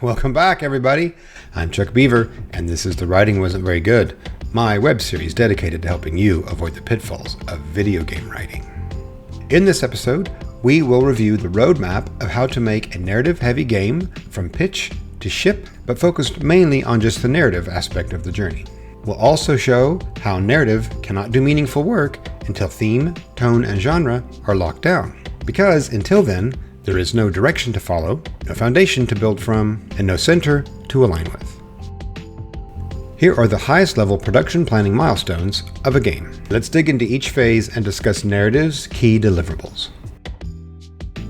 Welcome back, everybody. I'm Chuck Beaver, and this is The Writing Wasn't Very Good, my web series dedicated to helping you avoid the pitfalls of video game writing. In this episode, we will review the roadmap of how to make a narrative-heavy game from pitch to ship, but focused mainly on just the narrative aspect of the journey. We'll also show how narrative cannot do meaningful work until theme, tone, and genre are locked down. Because until then, there is no direction to follow, no foundation to build from, and no center to align with. Here are the highest level production planning milestones of a game. Let's dig into each phase and discuss narrative's key deliverables.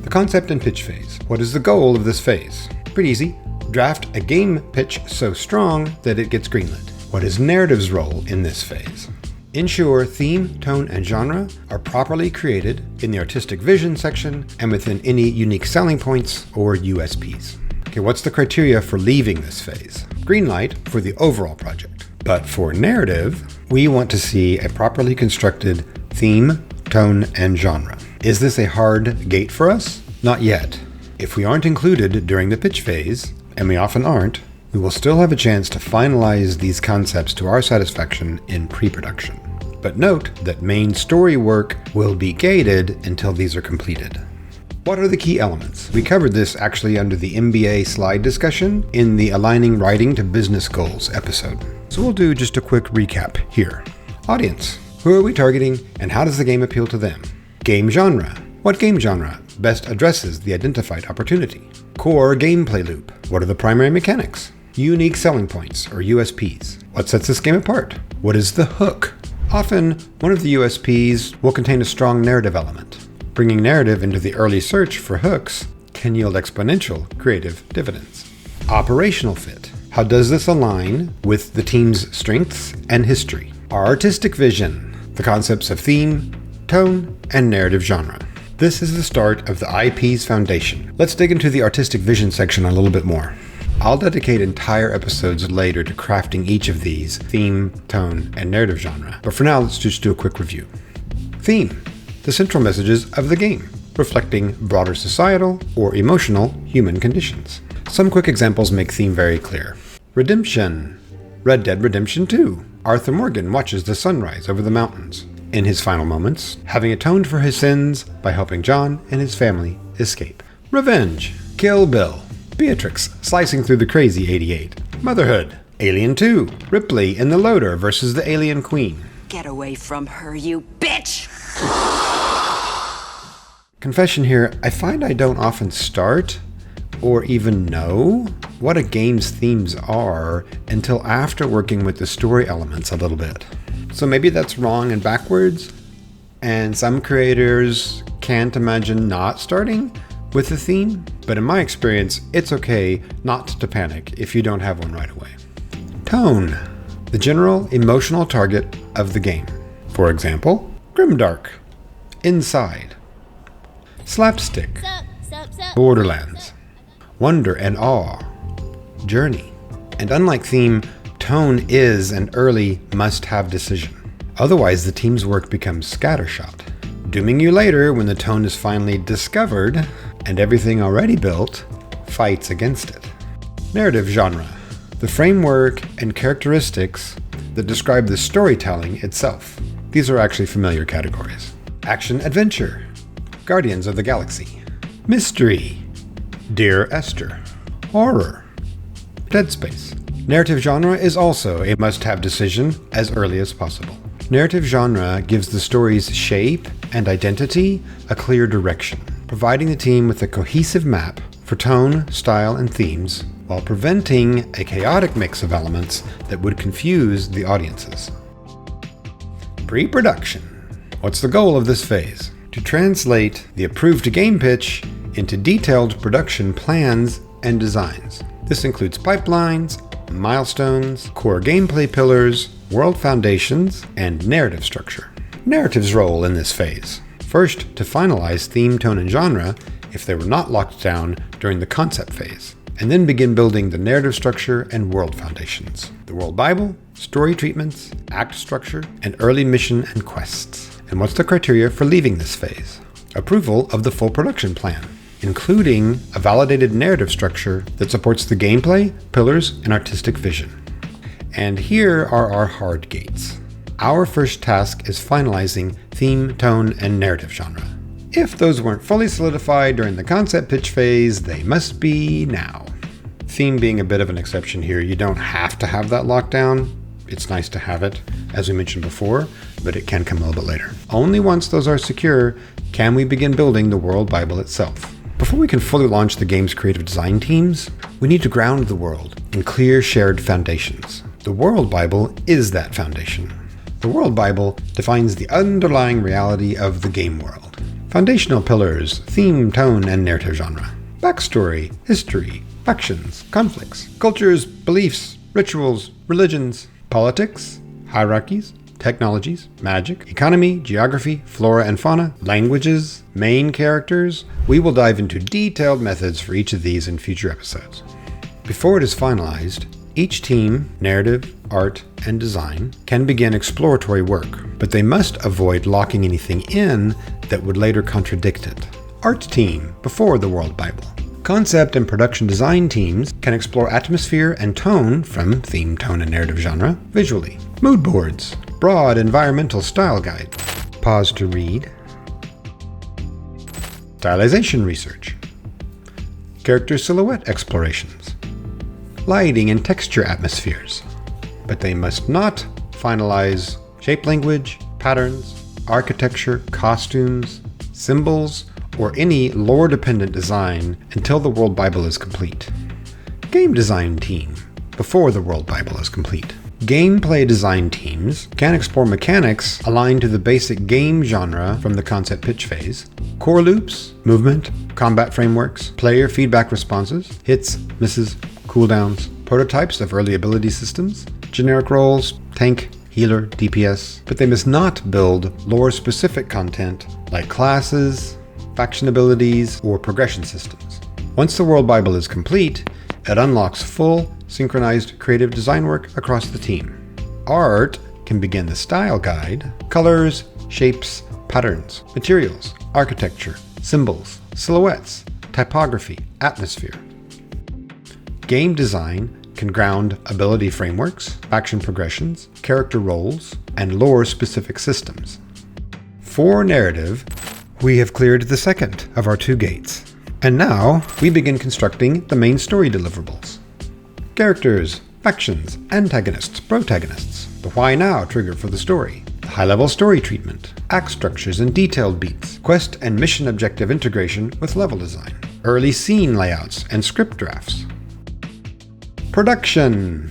The concept and pitch phase. What is the goal of this phase? Pretty easy. Draft a game pitch so strong that it gets greenlit. What is narrative's role in this phase? Ensure theme, tone, and genre are properly created in the artistic vision section and within any unique selling points or USPs. Okay, what's the criteria for leaving this phase? Greenlight for the overall project. But for narrative, we want to see a properly constructed theme, tone, and genre. Is this a hard gate for us? Not yet. If we aren't included during the pitch phase, and we often aren't, we will still have a chance to finalize these concepts to our satisfaction in pre-production. But note that main story work will be gated until these are completed. What are the key elements? We covered this actually under the MBA slide discussion in the Aligning Writing to Business Goals episode. So we'll do just a quick recap here. Audience. Who are we targeting and how does the game appeal to them? Game genre. What game genre best addresses the identified opportunity? Core gameplay loop. What are the primary mechanics? Unique selling points, or USPs. What sets this game apart? What is the hook? Often, one of the USPs will contain a strong narrative element. Bringing narrative into the early search for hooks can yield exponential creative dividends. Operational fit. How does this align with the team's strengths and history? Our artistic vision. The concepts of theme, tone, and narrative genre. This is the start of the IP's foundation. Let's dig into the artistic vision section a little bit more. I'll dedicate entire episodes later to crafting each of these, theme, tone, and narrative genre. But for now, let's just do a quick review. Theme. The central messages of the game, reflecting broader societal or emotional human conditions. Some quick examples make theme very clear. Redemption. Red Dead Redemption 2. Arthur Morgan watches the sunrise over the mountains. In his final moments, having atoned for his sins by helping John and his family escape. Revenge. Kill Bill. Beatrix slicing through the crazy 88. Motherhood. Alien 2. Ripley in the loader versus the alien queen. Get away from her, you bitch! Confession here, I find I don't often start or even know what a game's themes are until after working with the story elements a little bit. So maybe that's wrong and backwards, and some creators can't imagine not starting with a theme, but in my experience, it's okay not to panic if you don't have one right away. Tone. The general emotional target of the game. For example, Grimdark. Inside. Slapstick. Borderlands. Wonder and awe. Journey. And unlike theme, tone is an early must-have decision. Otherwise, the team's work becomes scattershot, dooming you later when the tone is finally discovered and everything already built fights against it. Narrative genre. The framework and characteristics that describe the storytelling itself. These are actually familiar categories. Action-adventure. Guardians of the Galaxy. Mystery. Dear Esther. Horror. Dead Space. Narrative genre is also a must-have decision as early as possible. Narrative genre gives the story's shape and identity a clear direction, providing the team with a cohesive map for tone, style, and themes, while preventing a chaotic mix of elements that would confuse the audiences. Pre-production. What's the goal of this phase? To translate the approved game pitch into detailed production plans and designs. This includes pipelines, milestones, core gameplay pillars, world foundations, and narrative structure. Narrative's role in this phase. First, to finalize theme, tone, and genre if they were not locked down during the concept phase, and then begin building the narrative structure and world foundations. The World Bible, story treatments, act structure, and early mission and quests. And what's the criteria for leaving this phase? Approval of the full production plan. including a validated narrative structure that supports the gameplay, pillars, and artistic vision. And here are our hard gates. Our first task is finalizing theme, tone, and narrative genre. If those weren't fully solidified during the concept pitch phase, they must be now. Theme being a bit of an exception here. You don't have to have that locked down. It's nice to have it, as we mentioned before, but it can come a little bit later. Only once those are secure can we begin building the world Bible itself. Before we can fully launch the game's creative design teams, we need to ground the world in clear shared foundations. The world Bible is that foundation. The world Bible defines the underlying reality of the game world. Foundational pillars, theme, tone, and narrative genre. Backstory, history, factions, conflicts, cultures, beliefs, rituals, religions, politics, hierarchies, technologies, magic, economy, geography, flora and fauna, languages, main characters. We will dive into detailed methods for each of these in future episodes. Before it is finalized, each team, narrative, art, and design can begin exploratory work, but they must avoid locking anything in that would later contradict it. Art team before the World Bible. Concept and production design teams can explore atmosphere and tone from theme, tone, and narrative genre visually. Mood boards, broad environmental style guide. Pause to read. Stylization research. Character silhouette explorations. Lighting and texture atmospheres. But they must not finalize shape language, patterns, architecture, costumes, symbols, or any lore-dependent design until the World Bible is complete. Game design team before the World Bible is complete. Gameplay design teams can explore mechanics aligned to the basic game genre from the concept pitch phase. Core loops, movement, combat frameworks, player feedback responses, hits, misses, cooldowns, prototypes of early ability systems, generic roles, tank, healer, DPS, but they must not build lore-specific content like classes, faction abilities, or progression systems. Once the World Bible is complete, it unlocks full, synchronized creative design work across the team. Art can begin the style guide, colors, shapes, patterns, materials, architecture, symbols, silhouettes, typography, atmosphere. Game design can ground ability frameworks, faction progressions, character roles, and lore-specific systems. For narrative, we have cleared the second of our 2 gates. And now, we begin constructing the main story deliverables. Characters, factions, antagonists, protagonists, the why now trigger for the story, the high-level story treatment, act structures and detailed beats, quest and mission objective integration with level design, early scene layouts and script drafts. Production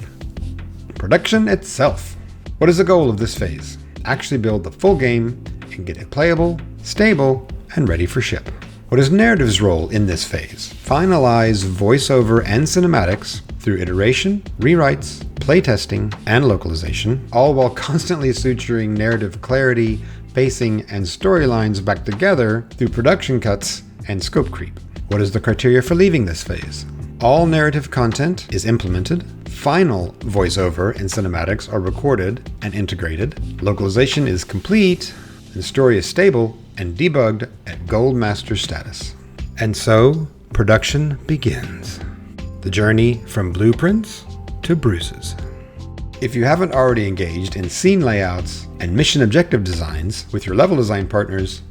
itself. What is the goal of this phase? Actually build the full game and get it playable, stable, and ready for ship. What is narrative's role in this phase? Finalize voiceover and cinematics through iteration, rewrites, playtesting, and localization, all while constantly suturing narrative clarity, pacing, and storylines back together through production cuts and scope creep. What is the criteria for leaving this phase? All narrative content is implemented, final voiceover and cinematics are recorded and integrated, localization is complete, the story is stable and debugged at Gold Master status. And so, production begins. The journey from blueprints to bruises. If you haven't already engaged in scene layouts and mission objective designs with your level design partners,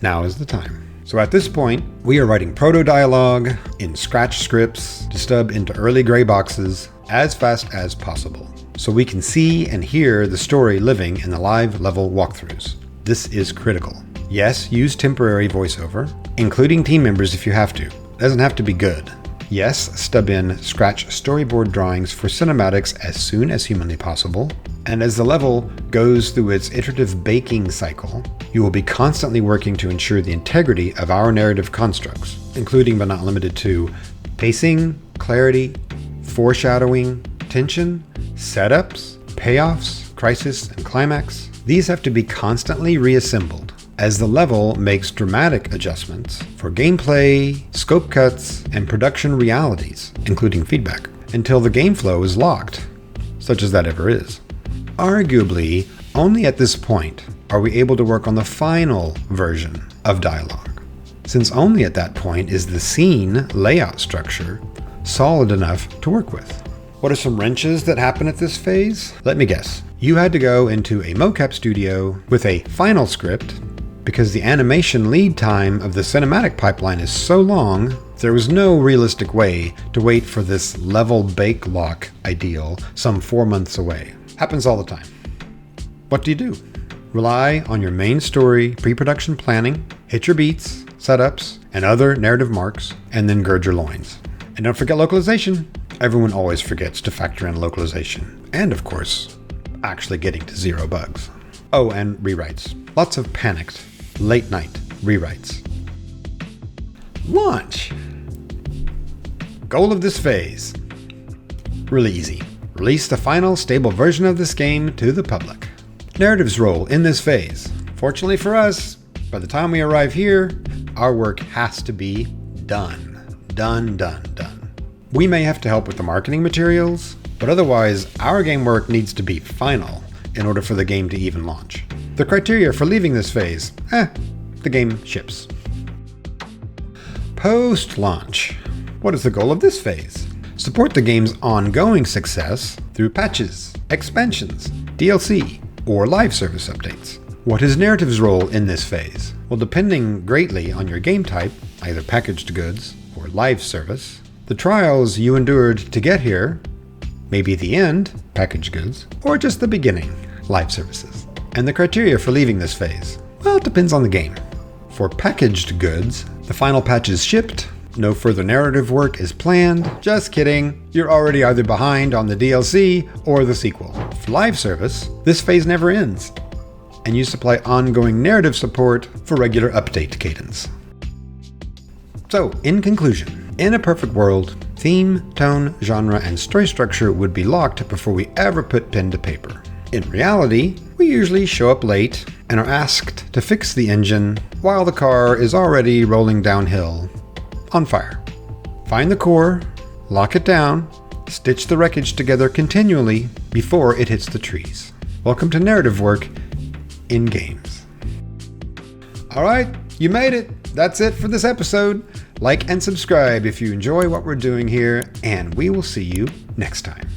now is the time. So at this point, we are writing proto-dialogue in Scratch scripts to stub into early Greyboxes as fast as possible, so we can see and hear the story living in the live level walkthroughs. This is critical. Yes, use temporary voiceover, including team members if you have to. It doesn't have to be good. Yes, stub in Scratch storyboard drawings for cinematics as soon as humanly possible. And as the level goes through its iterative baking cycle, you will be constantly working to ensure the integrity of our narrative constructs, including but not limited to pacing, clarity, foreshadowing, tension, setups, payoffs, crisis, and climax. These have to be constantly reassembled as the level makes dramatic adjustments for gameplay, scope cuts, and production realities, including feedback, until the game flow is locked, such as that ever is. Arguably, only at this point are we able to work on the final version of dialogue. since only at that point is the scene layout structure solid enough to work with. What are some wrenches that happen at this phase? Let me guess. You had to go into a mocap studio with a final script because the animation lead time of the cinematic pipeline is so long, there was no realistic way to wait for this level bake lock ideal some 4 months away. Happens all the time. What do? Rely on your main story pre-production planning, hit your beats, setups, and other narrative marks, and then gird your loins. And don't forget localization. Everyone always forgets to factor in localization. And of course, actually getting to 0 bugs. Oh, and rewrites. Lots of panicked, late night rewrites. Launch. Goal of this phase. Really easy. Release the final stable version of this game to the public. Narrative's role in this phase. Fortunately for us, by the time we arrive here, our work has to be done. Done. We may have to help with the marketing materials, but otherwise, our game work needs to be final in order for the game to even launch. The criteria for leaving this phase, the game ships. Post-launch. What is the goal of this phase? Support the game's ongoing success through patches, expansions, DLC, or live service updates. What is narrative's role in this phase? Well, depending greatly on your game type, either packaged goods or live service, the trials you endured to get here, maybe the end, packaged goods, or just the beginning, live services. And the criteria for leaving this phase? Well, it depends on the game. For packaged goods, the final patch is shipped, no further narrative work is planned. Just kidding, you're already either behind on the DLC or the sequel. For live service, this phase never ends, and you supply ongoing narrative support for regular update cadence. So, in conclusion, in a perfect world, theme, tone, genre, and story structure would be locked before we ever put pen to paper. In reality, we usually show up late and are asked to fix the engine while the car is already rolling downhill on fire. Find the core, lock it down, stitch the wreckage together continually before it hits the trees. Welcome to narrative work in games. Alright, you made it. That's it for this episode. Like and subscribe if you enjoy what we're doing here, and we will see you next time.